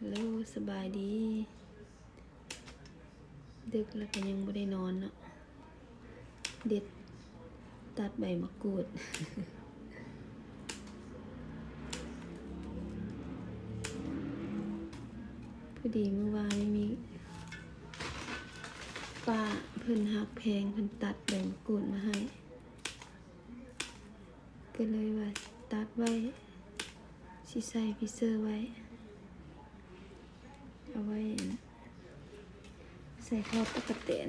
ฮัลโหลสบายดีดึกแล้วก็ยังไม่ได้นอนเนาะเด็ดตัดใบมะกรูด พอดีเมื่อวานไม่มีป้าเพิ่นหักแพงเพิ่นตัดใบมะกรูดมาให้ก็เลยว่าตัดไว้สิใส่ฟิเซอร์ไว้เอาไว้ใส่ทอดตะกะแตน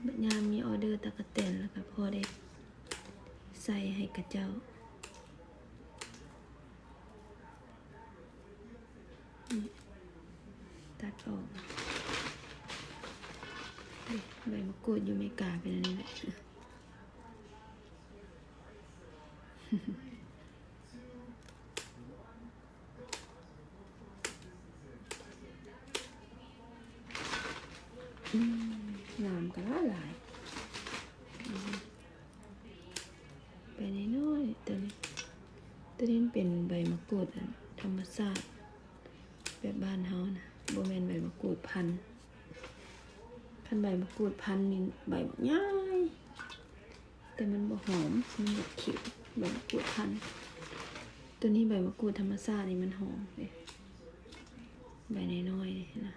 บัดยามมีออเดอร์ตะกะแตนแล้วก็พอได้ใส่ให้กับเจ้าตัดออกใบมะกรูดอยู่ไม่กล้าเป็นอันนี้แหละน้ำก็หลายไปน้อยๆตัวนี้เป็นใบมะกรูดธรรมชาติแบบบ้านเฮานะบ่แม่นใบมะกรูดพันใบมะกรูดพันนี่ใบบักใหญ่แต่มันบ่หอมมันแบบขิวใบมะกรูดพันตัวนี้ใบมะกรูดธรรมชาตินี่มันหอมเลยใบน้อยๆนี่นะ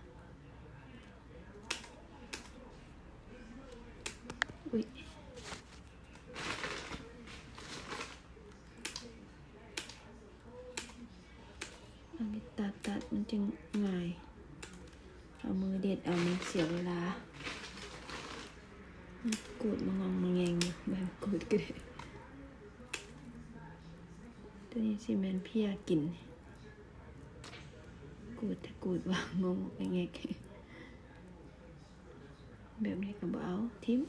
อุ้ยอันนี้ตัดมันจึงง่ายเอามือเด็ดเอามันเสียเวลากูดมางองมาแงงอยู่ใบมะกรูดก็ได้ตัวนี้สิแมนเพียกินกูดว่างงไปแงกแบบนี้ก็บ่เอาทิ้ม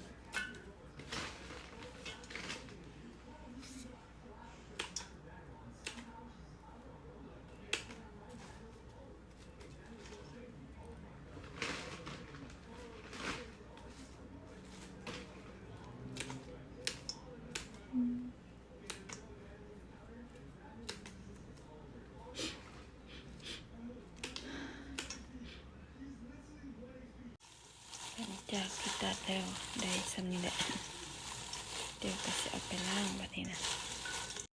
จากที่ตัดแล้วได้ซ้ำนี่แหละเดี๋ยวก็จะเอาไปล้างแบบนี้นะ